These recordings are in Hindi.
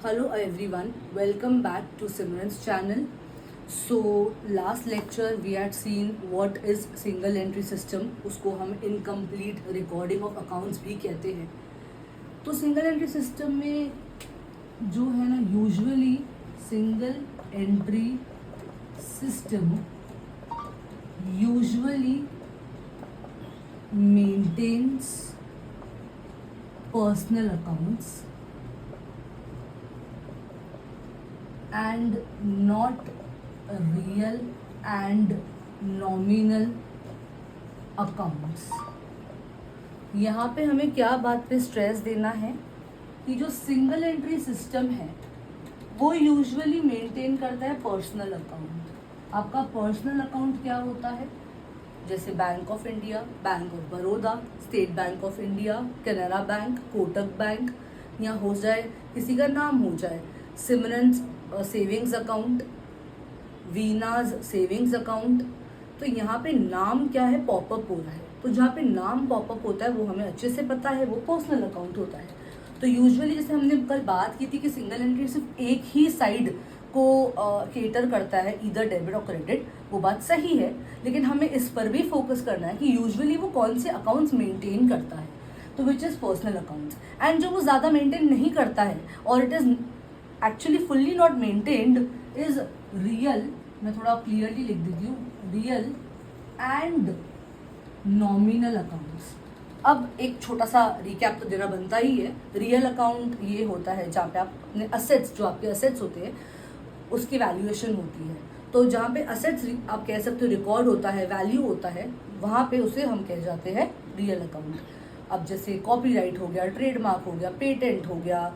Hello everyone, welcome back to Simran's channel. So last lecture we had seen what is single entry system, उसको हम incomplete recording of accounts भी कहते हैं. तो single entry system में जो है ना usually single entry system usually maintains personal accounts and not real and nominal accounts. यहाँ पे हमें क्या बात पे स्ट्रेस देना है कि जो सिंगल एंट्री सिस्टम है वो यूजुअली मेंटेन करता है पर्सनल अकाउंट. आपका पर्सनल अकाउंट क्या होता है? जैसे bank of India, bank of Baroda, state bank of India, Canara bank, Kotak bank, या हो जाए किसी का नाम हो जाए सिमरन सेविंग्स अकाउंट, वीनाज सेविंग्स अकाउंट. तो यहाँ पे नाम क्या है, पॉपअप हो रहा है. तो जहाँ पे नाम पॉपअप होता है वो हमें अच्छे से पता है, वो पर्सनल अकाउंट होता है. तो यूजुअली जैसे हमने कल बात की थी कि सिंगल एंट्री सिर्फ एक ही साइड को केटर करता है, इधर डेबिट और क्रेडिट, वो बात सही है. लेकिन हमें इस पर भी फोकस करना है कि यूजुअली वो कौन से अकाउंट्स मेंटेन करता है, तो which is personal accounts. And जो वो ज़्यादा मेंटेन नहीं करता है और it is actually fully not maintained is real. मैं थोड़ा क्लियरली लिख देती हूँ, रियल एंड नॉमिनल अकाउंट्स. अब एक छोटा सा रिकैप तो देना बनता ही है. रियल अकाउंट ये होता है जहाँ पे आप अपने असेट्स, जो आपके असेट्स होते हैं उसकी वैल्यूएशन होती है. तो जहाँ पे असेट्स आप कह सकते हो रिकॉर्ड होता है, वैल्यू होता है, वहाँ पे उसे हम कह जाते हैं रियल अकाउंट. अब जैसे कॉपीराइट हो गया, ट्रेडमार्क हो गया, पेटेंट हो गया,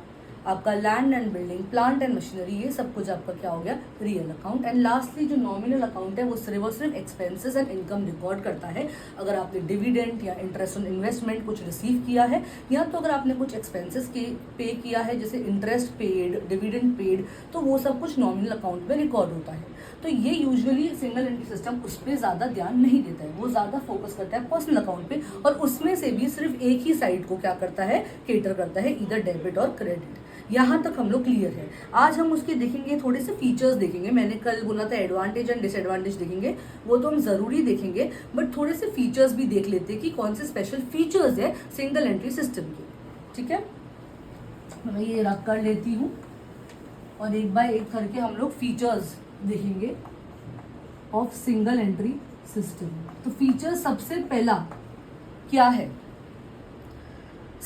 आपका land and building, plant and machinery, ये सब कुछ आपका क्या हो गया, रियल अकाउंट. एंड लास्टली जो नॉमिनल अकाउंट है वो सिर्फ एक्सपेंसेस एंड इनकम रिकॉर्ड करता है. अगर आपने डिविडेंड या इंटरेस्ट ऑन इन्वेस्टमेंट कुछ रिसीव किया है, या तो अगर आपने कुछ एक्सपेंसेस के पे किया है जैसे इंटरेस्ट पेड, डिविडेंड पेड, तो वो सब कुछ नॉमिनल अकाउंट में रिकॉर्ड होता है. तो ये यूजुअली सिंगल एंट्री सिस्टम उस पर ज़्यादा ध्यान नहीं देता है, वो ज़्यादा फोकस करता है पर्सनल अकाउंट पे, और उसमें से भी सिर्फ एक ही साइड को क्या करता है, केटर करता है, इधर डेबिट और क्रेडिट. यहाँ तक हम लोग क्लियर है. आज हम उसके देखेंगे, थोड़े से फीचर्स देखेंगे. मैंने कल बोला था एडवांटेज एंड डिसएडवांटेज देखेंगे, वो तो हम ज़रूरी देखेंगे, बट थोड़े से फीचर्स भी देख लेते हैं कि कौन से स्पेशल फीचर्स है सिंगल एंट्री सिस्टम के. ठीक है, मैं ये रख कर लेती हूँ और एक बाय एक करके हम लोग फीचर्स देखेंगे ऑफ सिंगल एंट्री सिस्टम. तो फीचर सबसे पहला क्या है?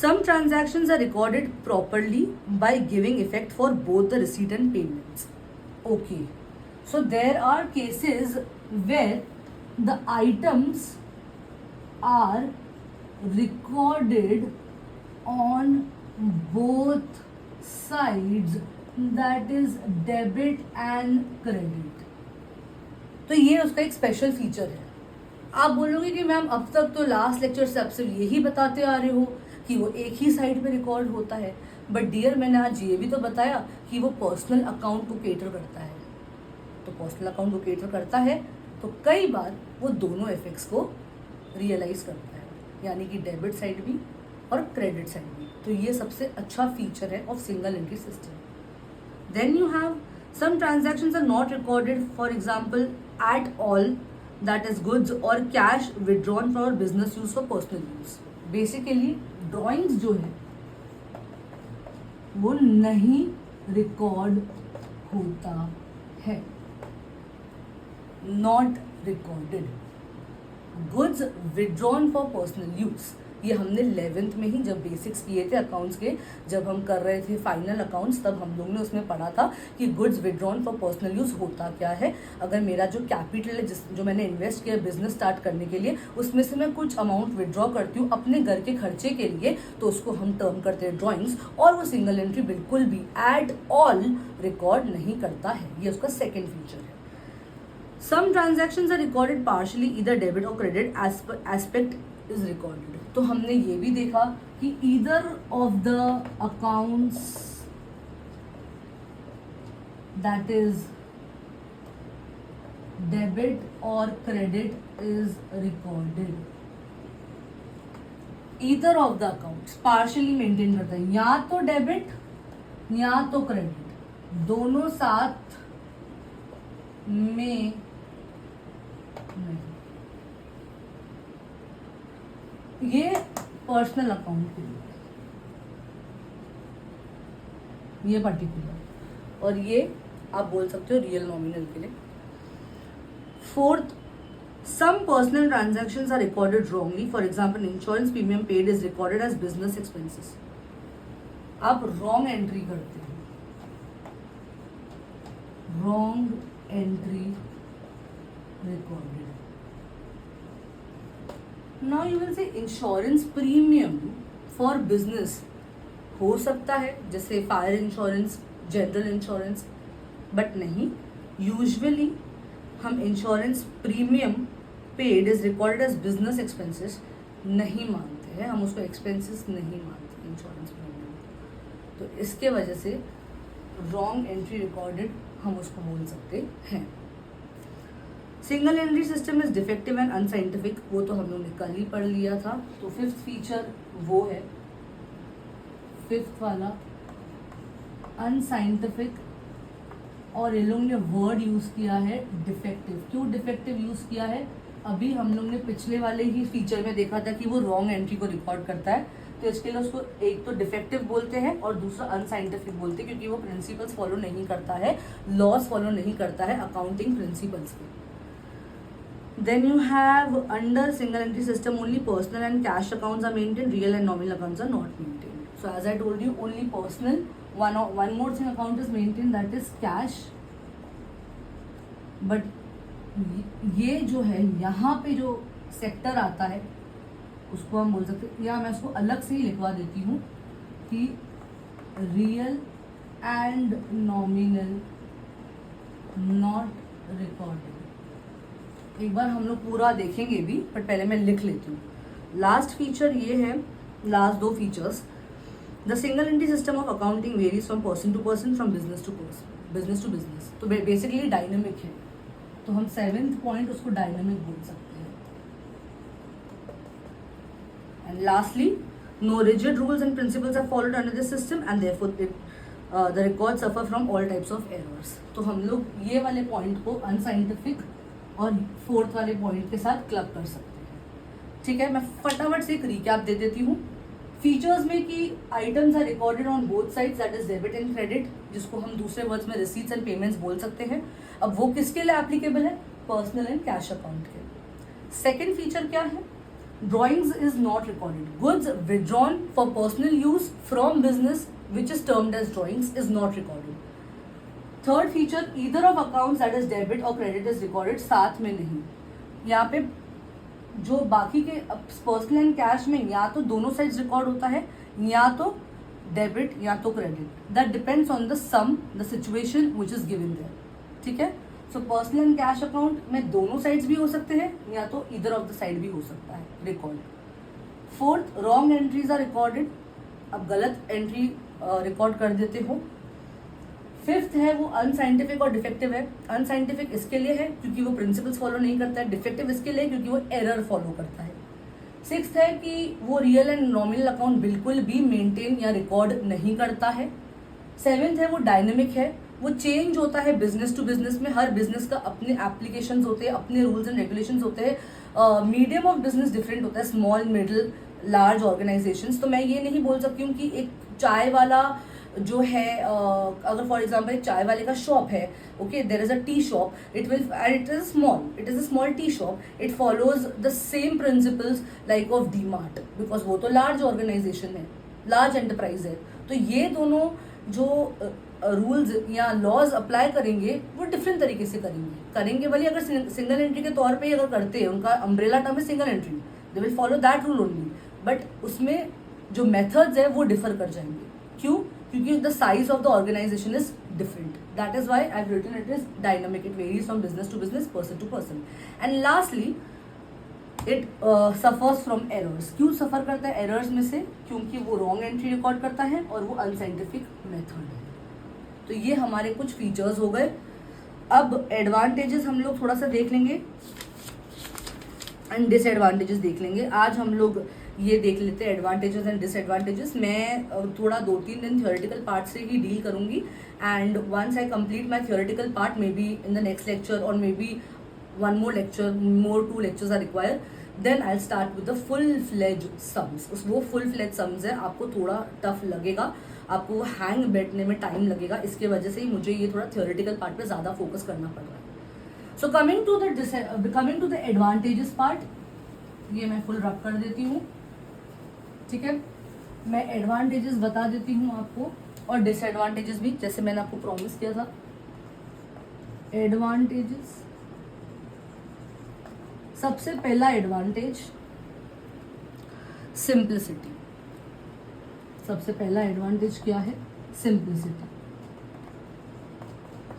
Some transactions are recorded properly by giving effect for both the receipt and payments. Okay, so there are cases where the items are recorded on both sides, that is debit and credit. तो ये उसका एक स्पेशल फीचर है. आप बोलोगे कि मैम अब तक तो लास्ट लेक्चर से आप सिर्फ यही बताते आ रहे हो कि वो एक ही साइड पे रिकॉर्ड होता है, बट डियर मैंने आज ये भी तो बताया कि वो पर्सनल अकाउंट को केटर करता है. तो पर्सनल अकाउंट को केटर करता है तो कई बार वो दोनों इफेक्ट्स को रियलाइज करता है, यानी कि डेबिट साइड भी और क्रेडिट साइड भी. तो ये सबसे अच्छा फीचर है of single entry system. Then you have some transactions are not recorded, for example at all, that is goods और cash withdrawn for business use for personal use. Basically drawings जो है वो नहीं रिकॉर्ड होता है, not recorded. Goods withdrawn for personal use, ये हमने 11th में ही जब बेसिक्स किए थे अकाउंट्स के, जब हम कर रहे थे फाइनल अकाउंट्स, तब हम लोग ने उसमें पढ़ा था कि goods withdrawn for personal use होता क्या है. अगर मेरा जो कैपिटल है जो मैंने इन्वेस्ट किया बिजनेस स्टार्ट करने के लिए, उसमें से मैं कुछ अमाउंट विदड्रॉ करती हूँ अपने घर के खर्चे के लिए, तो उसको हम टर्म करते हैं ड्रॉइंग्स, और वो सिंगल एंट्री बिल्कुल भी एट ऑल रिकॉर्ड नहीं करता है. ये उसका सेकेंड फीचर है. Some transactions are recorded partially, इधर डेबिट और क्रेडिट एस्पेक्ट इज रिकॉर्डेड. तो हमने ये भी देखा कि either of the accounts that is debit और credit is recorded. Either of the accounts partially maintain करता है, या तो डेबिट या तो क्रेडिट, दोनों साथ में नहीं। ये पर्सनल अकाउंट के लिए, ये पर्टिकुलर, और ये आप बोल सकते हो रियल नॉमिनल के लिए। Fourth, some personal transactions are recorded wrongly. For example, insurance premium paid is recorded as business expenses. आप wrong entry करते हो, wrong entry recorded. Now you will say insurance premium for business हो सकता है, जैसे fire insurance, general insurance, but नहीं, यूजुअली हम insurance premium paid is recorded as business expenses नहीं मानते हैं, हम उसको एक्सपेंसेस नहीं मानते इंश्योरेंस प्रीमियम। तो इसके वजह से रॉन्ग एंट्री रिकॉर्डेड हम उसको बोल सकते हैं। Single entry system is defective and unscientific, वो तो हम लोग ने कल ही पढ़ लिया था। तो फिफ्थ फीचर वो है, फिफ्थ वाला अनसाइंटिफिक, और ये लोग ने वर्ड यूज किया है डिफेक्टिव। क्यों डिफेक्टिव यूज किया है? अभी हम लोग ने पिछले वाले ही फीचर में देखा था कि वो रॉन्ग एंट्री को रिकॉर्ड करता है, तो इसके लिए उसको एक तो डिफेक्टिव बोलते हैं और दूसरा अनसाइंटिफिक बोलते हैं, क्योंकि वो प्रिंसिपल्स फॉलो नहीं करता है, लॉस फॉलो नहीं करता है अकाउंटिंग प्रिंसिपल्स के। Then you have under single entry system only personal and cash accounts are maintained, real and nominal accounts are not maintained. So as I told you, only personal, one more thing account is maintained, that is cash. But ये जो है यहाँ पे जो सेक्टर आता है उसको हम बोल सकते हैं, या मैं उसको अलग से ही लिखवा देती हूँ कि real and nominal not recorded. एक बार हम लोग पूरा देखेंगे भी, बट पहले मैं लिख लेती हूँ। लास्ट फीचर ये है, लास्ट दो features, the single entry system of accounting varies from person to person, from business to person, business to business. तो बेसिकली डायनेमिक है, तो हम 7th पॉइंट उसको डायनेमिक बोल सकते हैं। And lastly, no rigid rules and principles are followed under this system and therefore the record suffer from all types of errors. तो हम लोग ये वाले पॉइंट को अनसाइंटिफिक और फोर्थ वाले पॉइंट के साथ क्लब कर सकते हैं। ठीक है, मैं फटाफट से एक रिकैप दे देती हूँ। फीचर्स में कि items are recorded on both sides, that is debit and credit, जिसको हम दूसरे वर्ड्स में रिसीट्स एंड पेमेंट्स बोल सकते हैं। अब वो किसके लिए एप्लीकेबल है? पर्सनल एंड कैश अकाउंट के। सेकेंड फीचर क्या है? Drawings is not recorded, goods withdrawn for personal use from business which is termed as drawings is not recorded. Third feature, either of accounts that is debit और क्रेडिट इज रिकॉर्डेड, साथ में नहीं। यहाँ पे जो बाकी के पर्सनल एंड कैश में या तो दोनों साइड्स रिकॉर्ड होता है, या तो डेबिट या तो credit, that depends on the sum, the situation which is given there. ठीक है, so personal and cash account में दोनों साइड्स भी हो सकते हैं, या तो ईदर ऑफ द साइड भी हो सकता है record. Fourth, wrong entries are recorded, अब गलत एंट्री रिकॉर्ड कर देते हो। फिफ्थ है वो अनसाइंटिफिक और डिफेक्टिव है। अनसाइंटिफिक इसके लिए है क्योंकि वो प्रिंसिपल्स फॉलो नहीं करता है, डिफेक्टिव इसके लिए क्योंकि वो एरर फॉलो करता है। सिक्स्थ है कि वो रियल एंड नॉमिनल अकाउंट बिल्कुल भी मेंटेन या रिकॉर्ड नहीं करता है। सेवेंथ है वो डायनेमिक है, वो चेंज होता है बिजनेस टू बिजनेस में, हर बिजनेस का अपने एप्लीकेशंस होते हैं, अपने रूल्स एंड रेगुलेशंस होते हैं, मीडियम ऑफ बिजनेस डिफरेंट होता है, स्मॉल मिडिल लार्ज ऑर्गेनाइजेशंस। तो मैं ये नहीं बोल सकती हूँ कि एक चाय वाला जो है अगर फॉर एग्जाम्पल एक चाय वाले का शॉप है, okay, there is a tea shop, it is a small tea shop, it follows the same principles like of DMart, because वो तो लार्ज ऑर्गेनाइजेशन है, लार्ज एंटरप्राइज है। तो ये दोनों जो रूल्स या लॉज अप्लाई करेंगे वो डिफरेंट तरीके से करेंगे भले अगर सिंगल एंट्री के तौर पे अगर करते हैं, उनका अम्ब्रेला टर्म है single entry, they will follow that rule only, but उसमें जो मेथड्स है वो डिफर कर जाएंगे। क्यों? क्योंकि the size of the organization is different, that is why I have written it is dynamic, it varies from business to business, person to person. And lastly it suffers from errors. क्यों सफर करता है एरर्स में से? क्योंकि वो रॉन्ग एंट्री रिकॉर्ड करता है और वो अनसाइंटिफिक मेथड है। तो ये हमारे कुछ फीचर्स हो गए। अब एडवांटेजेस हम लोग थोड़ा सा देख लेंगे एंड डिसएडवांटेजेस देख लेंगे। आज हम लोग ये देख लेते हैं एडवांटेजेस एंड डिसएडवांटेजेस। मैं थोड़ा 2-3 दिन थियोरेटिकल पार्ट से ही डील करूंगी, and once I complete my theoretical part maybe in the next lecture और maybe one more lecture, more 2 lectures are required, then I'll start with the full-fledged sums. वो full-fledged sums है, आपको थोड़ा टफ लगेगा, आपको हैंग बैठने में टाइम लगेगा, इसके वजह से ही मुझे ये थोड़ा थियोरेटिकल पार्ट पे ज़्यादा फोकस करना पड़ रहा है। So coming to the advantages part, ये मैं फुल रब कर देती हूँ, ठीक है। मैं एडवांटेजेस बता देती हूँ आपको और डिसएडवांटेजेस भी, जैसे मैंने आपको प्रॉमिस किया था। एडवांटेजेस, सबसे पहला एडवांटेज सिंप्लिसिटी। सबसे पहला एडवांटेज क्या है? सिंप्लिसिटी।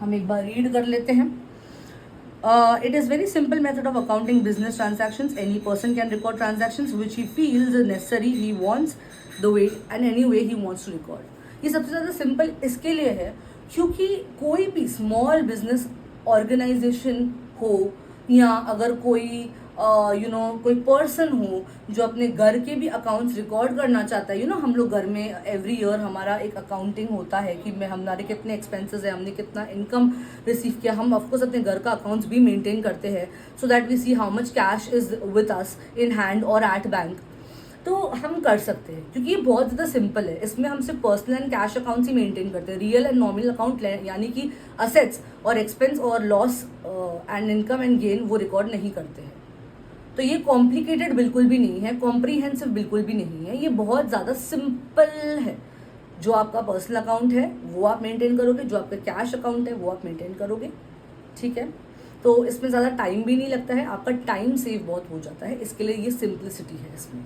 हम एक बार रीड कर लेते हैं। It is very simple method of accounting business transactions. Any person can record transactions which he feels necessary, he wants the way and any way he wants to record. ये सबसे ज़्यादा सिंपल इसके लिए है क्योंकि कोई भी स्मॉल बिजनेस ऑर्गेनाइजेशन हो या अगर कोई कोई पर्सन हो जो अपने घर के भी अकाउंट्स रिकॉर्ड करना चाहता है, हम लोग घर में एवरी ईयर हमारा एक अकाउंटिंग होता है कि हमारे कितने एक्सपेंसेस है, हमने कितना इनकम रिसीव किया, हम ऑफकोर्स अपने घर का अकाउंट्स भी मेंटेन करते हैं so that we see how much cash is with us in hand और एट बैंक। तो हम कर सकते हैं क्योंकि ये बहुत ज़्यादा सिंपल है। इसमें हम सिर्फ पर्सनल एंड कैश अकाउंट्स ही मेंटेन करते हैं, रियल एंड नॉमिनल अकाउंट यानी कि असेट्स और एक्सपेंस और loss and income and gain वो रिकॉर्ड नहीं करते हैं। तो ये कॉम्प्लिकेटेड बिल्कुल भी नहीं है, कॉम्प्रीहेंसिव बिल्कुल भी नहीं है, ये बहुत ज़्यादा सिंपल है। जो आपका पर्सनल अकाउंट है वो आप मेंटेन करोगे, जो आपका कैश अकाउंट है वो आप मेंटेन करोगे, ठीक है। तो इसमें ज़्यादा टाइम भी नहीं लगता है, आपका टाइम सेव बहुत हो जाता है, इसके लिए ये सिंप्लिसिटी है इसमें।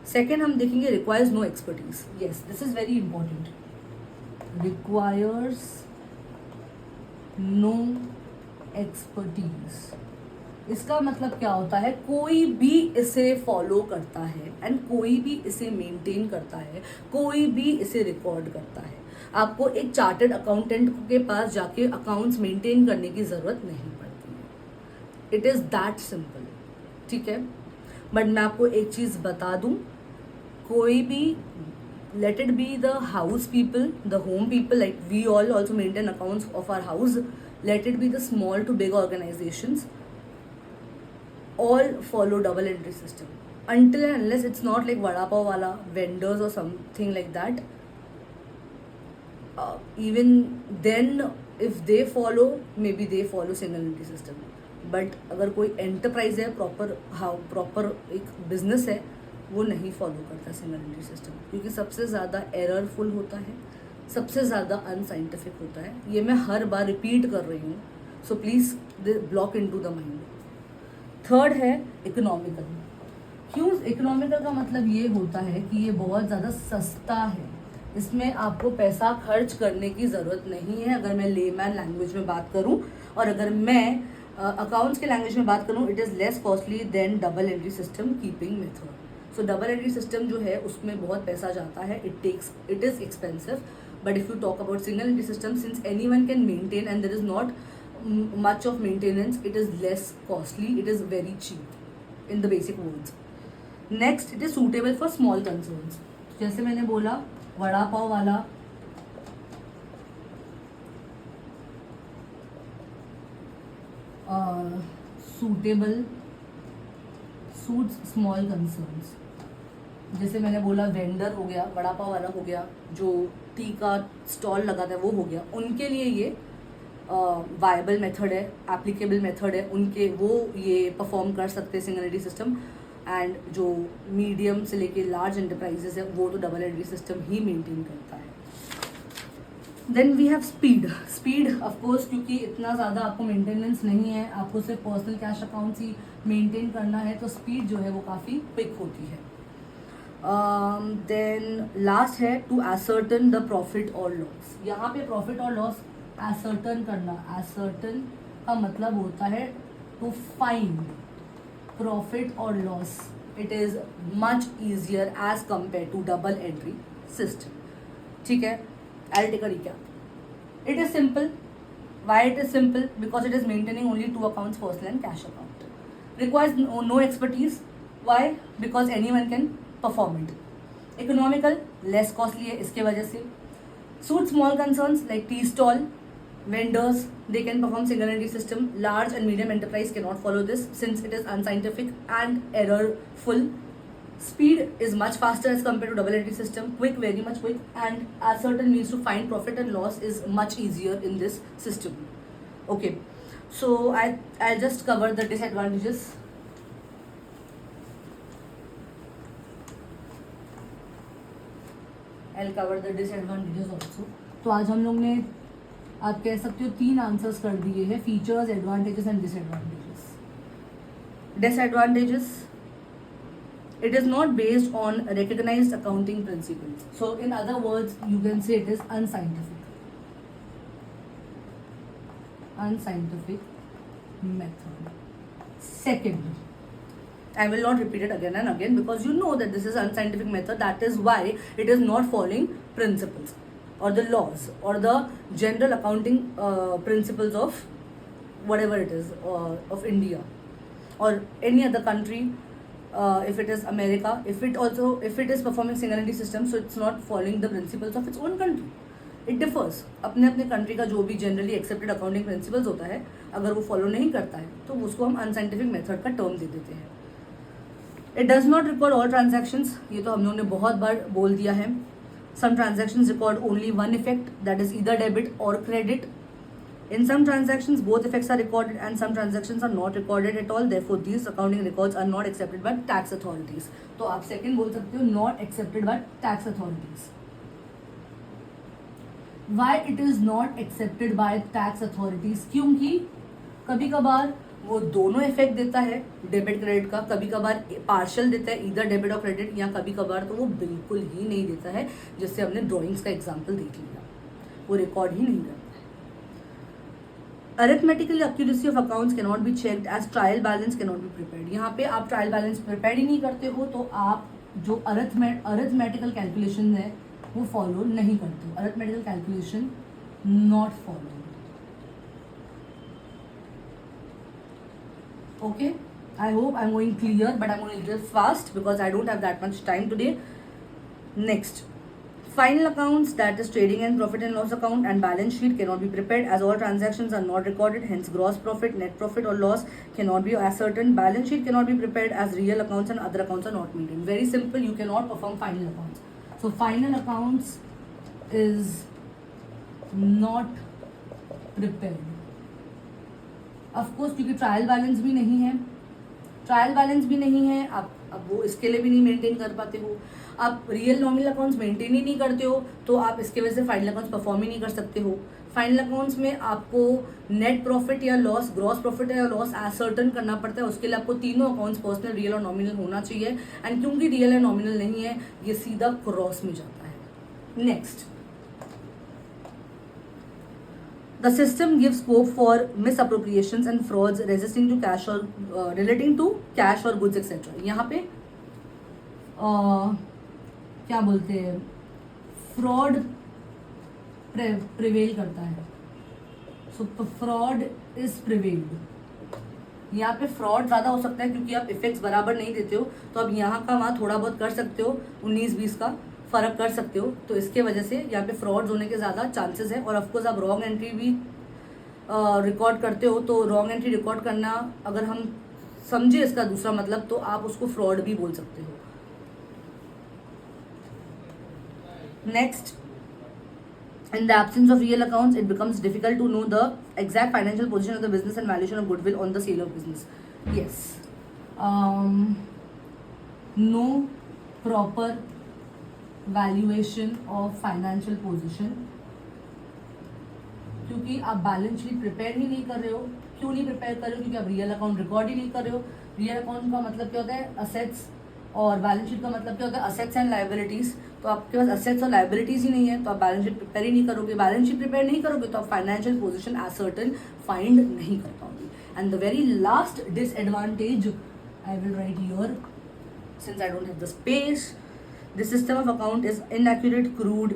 सेकेंड हम देखेंगे requires no expertise. Yes, this is very important. Requires no expertise, इसका मतलब क्या होता है? कोई भी इसे फॉलो करता है एंड कोई भी इसे मेंटेन करता है, कोई भी इसे रिकॉर्ड करता है। आपको एक चार्टर्ड अकाउंटेंट के पास जाके अकाउंट्स मेंटेन करने की ज़रूरत नहीं पड़ती है। इट इज़ दैट सिंपल, ठीक है। बट मैं आपको एक चीज़ बता दूं, कोई भी, let it be the house people, the home people, like we all also maintain accounts of our house, let it be the small to big organizations, all follow double entry system until and unless it's not like vada pav wala vendors or something like that. Even then if they follow, maybe they follow single entry system, but अगर कोई एंटरप्राइज है, प्रॉपर एक बिजनेस है, वो नहीं फॉलो करता सिंगल एंट्री सिस्टम क्योंकि सबसे ज़्यादा एररफुल होता है, सबसे ज़्यादा अनसाइंटिफिक होता है। ये मैं हर बार रिपीट कर रही हूँ, so please block in to the mind. Third है इकोनॉमिकल। क्यों इकोनॉमिकल का मतलब ये होता है कि ये बहुत ज़्यादा सस्ता है, इसमें आपको पैसा खर्च करने की ज़रूरत नहीं है। अगर मैं लेमैन लैंग्वेज में बात करूं और अगर मैं अकाउंट्स के लैंग्वेज में बात करूं, it is less costly than double entry system keeping method. So double entry system जो है उसमें बहुत पैसा जाता है, it is expensive. But if you talk about single entry system, since any one can maintain and there is not much of maintenance, it is less costly, it is very cheap in the basic words. Next, it is suitable for small concerns. जैसे मैंने बोला वड़ा पाव वाला suitable suits small concerns। जैसे मैंने बोला वेंडर हो गया, वड़ा पाव वाला हो गया, जो टी का स्टॉल लगाता है वो हो गया, उनके लिए ये वायबल मेथड है, एप्लीकेबल मेथड है, उनके वो ये परफॉर्म कर सकते हैं सिंगल एंट्री सिस्टम। एंड जो मीडियम से लेके लार्ज एंटरप्राइजेस है वो तो डबल एंट्री सिस्टम ही मेंटेन करता है। Then we have speed of course, क्योंकि इतना ज़्यादा आपको मेंटेनेंस नहीं है, आपको सिर्फ पर्सनल कैश अकाउंट्स ही मेंटेन करना है, तो स्पीड जो है वो काफ़ी क्विक होती है। देन लास्ट है टू एसर्टन द प्रॉफिट और लॉस। यहाँ पे प्रॉफिट और लॉस एसर्टन करना, एसर्टन का मतलब होता है टू फाइंड प्रॉफिट और loss. It is much easier as compare to double entry system, ठीक है। I will take a recap. It is simple. Why it is simple? Because it is maintaining only 2 accounts, personal and cash account. Requires no expertise. Why? Because anyone can perform. Economical, less costly है इसके वजह से. Suit small concerns like tea stall, vendors, they can perform single entity system. Large and medium enterprise cannot follow this since it is unscientific and errorful. Speed is much faster as compared to double entity system. Quick, very much quick, and as certain means to find profit and loss is much easier in this system. Okay, so I'll just cover the disadvantages. I'll cover the disadvantages also. तो आज हम लोग ने, आप कह सकते हो, 3 आंसर्स कर दिए हैं, features, advantages and disadvantages. Disadvantages, it is not based on recognized accounting principles. So in other words, you can say it is unscientific method. Second, I will not repeat it again and again because you know that this is unscientific method. That is why it is not following principles or the laws or the general accounting principles of whatever it is, of India or any other country. If it is America, if it is performing single entity system, so it's not following the principles of its own country. It differs. अपने अपने कंट्री का जो भी जनरली एक्सेप्टेड अकाउंटिंग प्रिंसिपल्स होता है, अगर वो फॉलो नहीं करता है तो उसको हम अनसाइंटिफिक मेथड का टर्म दे देते हैं. It does not record all transactions, ये तो हम लोगों ने बहुत बार बोल दिया है. Some transactions record only one effect, that is either debit or credit. In some transactions, both effects are recorded and some transactions are not recorded at all. Therefore, these accounting records are not accepted by tax authorities. तो आप second बोल सकते हो, not accepted by tax authorities. Why it is not accepted by tax authorities? क्योंकि कभी कभार वो दोनों इफेक्ट देता है डेबिट क्रेडिट का, कभी कभार पार्शियल देता है इधर डेबिट और क्रेडिट, या कभी कभार तो वो बिल्कुल ही नहीं देता है, जिससे हमने ड्राइंग्स का एग्जांपल देख लिया, वो रिकॉर्ड ही नहीं करता है. Arithmetical accuracy of accounts cannot be checked as trial balance cannot be prepared. यहाँ पे आप ट्रायल बैलेंस प्रिपेयर ही नहीं करते हो तो आप जो अरिथमेटिकल कैलकुलेशन है वो फॉलो नहीं करते हो. Arithmetical calculation not follow. Okay, I hope I'm going clear, but I'm going a little fast because I don't have that much time today. Next, final accounts, that is trading and profit and loss account and balance sheet cannot be prepared as all transactions are not recorded. Hence, gross profit, net profit or loss cannot be ascertained. Balance sheet cannot be prepared as real accounts and other accounts are not maintained. Very simple. You cannot perform final accounts. So final accounts is not prepared. Of course क्योंकि ट्रायल बैलेंस भी नहीं है, आप अब वो इसके लिए भी नहीं मेंटेन कर पाते हो. आप रियल नॉमिनल अकाउंट्स मेंटेन ही नहीं करते हो तो आप इसके वजह से फाइनल अकाउंट्स परफॉर्म ही नहीं कर सकते हो. फाइनल अकाउंट्स में आपको नेट प्रॉफिट या लॉस, ग्रॉस प्रॉफिट या लॉस एसर्टन करना पड़ता है. उसके लिए आपको तीनों अकाउंट्स पर्सनल, रियल और नॉमिनल होना चाहिए. एंड क्योंकि रियल एंड नॉमिनल नहीं है, ये सीधा क्रॉस में जाता है. Next, the system gives scope for misappropriations and frauds resisting to cash or relating to cash or goods etc. यहाँ पे क्या बोलते हैं, फ्रॉड प्रिवेल करता है. सो फ्रॉड इज प्रिवेल्ड. यहाँ पे फ्रॉड ज़्यादा हो सकता है क्योंकि आप इफेक्ट्स बराबर नहीं देते हो, तो आप यहाँ का वहाँ थोड़ा बहुत कर सकते हो, 19-20 का फ़र्क कर सकते हो, तो इसके वजह से यहाँ पे फ्रॉड्स होने के ज़्यादा चांसेस है. और ऑफकोर्स आप रॉन्ग एंट्री भी रिकॉर्ड करते हो, तो रॉन्ग एंट्री रिकॉर्ड करना अगर हम समझे इसका दूसरा मतलब तो आप उसको फ्रॉड भी बोल सकते हो. Next, in the absence of real accounts it becomes difficult to know the exact financial position of the business and valuation of goodwill on the sale of business. Yes, no proper valuation of financial position क्योंकि आप बैलेंस शीट प्रिपेयर ही नहीं कर रहे हो. क्यों नहीं प्रिपेयर कर रहे हो? क्योंकि आप रियल अकाउंट रिकॉर्ड ही नहीं कर रहे हो. रियल अकाउंट का मतलब क्या होता है, असेट्स, और बैलेंस शीट का मतलब क्या होता है, असेट्स एंड लाइबिलिटीज. तो आपके पास असेट्स और लाइबिलिटीज ही नहीं है तो आप बैलेंस शीट प्रिपेयर ही नहीं करोगे. बैलेंस शीट प्रिपेयर नहीं करोगे तो आप financial position ascertain find नहीं कर पाओगे. And the very last disadvantage I will write here since I don't have the space. The system of account is inaccurate, crude,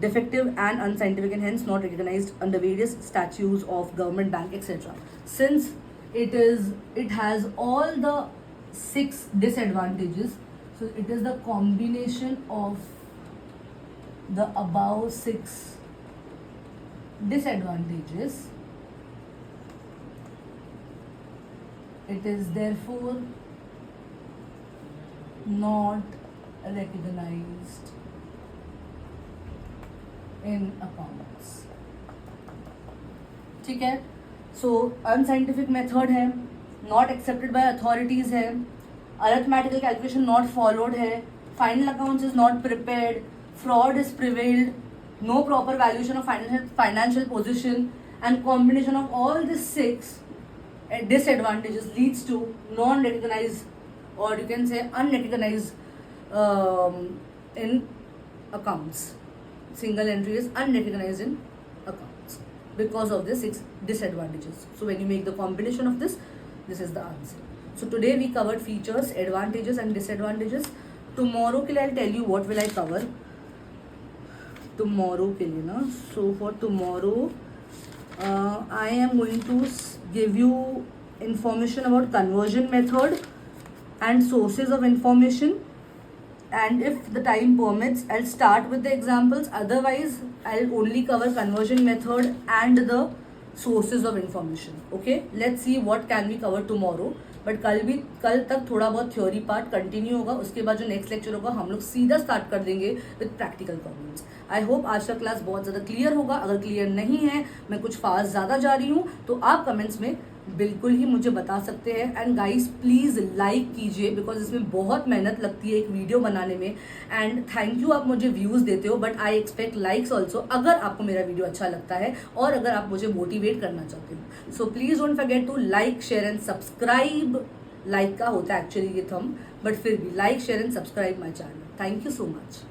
defective and unscientific and hence not recognized under various statutes of government, bank etc. Since it has all the 6 disadvantages, So it is the combination of the above 6 disadvantages. It is therefore not recognized in accounts. ठीक है. So unscientific method है, not accepted by authorities है, arithmetical calculation not followed है, final accounts is not prepared, fraud is prevailed, no proper valuation of financial position, and combination of all these 6 disadvantages leads to non-recognized, or you can say unrecognized in accounts. Single entry is unrecognized in accounts because of the 6 disadvantages. So when you make the combination of this is the answer. So today we covered features, advantages and disadvantages. Tomorrow के लिए I'll tell you what will I cover. Tomorrow के लिए ना, so for tomorrow I am going to give you information about conversion method and sources of information, and if the time permits I'll start with the examples, otherwise I'll only cover conversion method and the sources of information. Okay, let's see what can we cover tomorrow. But कल तक थोड़ा बहुत थ्योरी पार्ट कंटिन्यू होगा, उसके बाद जो नेक्स्ट लेक्चर होगा हम लोग सीधा स्टार्ट कर देंगे with practical problems. I hope आज का क्लास बहुत ज़्यादा क्लियर होगा. अगर क्लियर नहीं है, मैं कुछ फास्ट ज़्यादा जा रही हूँ, तो आप कमेंट्स में बिल्कुल ही मुझे बता सकते हैं. एंड गाइस प्लीज़ लाइक कीजिए, बिकॉज इसमें बहुत मेहनत लगती है एक वीडियो बनाने में. एंड थैंक यू, आप मुझे व्यूज़ देते हो, but I expect likes also अगर आपको मेरा वीडियो अच्छा लगता है और अगर आप मुझे मोटिवेट करना चाहते हो. So please don't forget to like, share and subscribe. Like का होता है एक्चुअली ये थंब, बट फिर भी like, share and subscribe my channel. Thank you so much.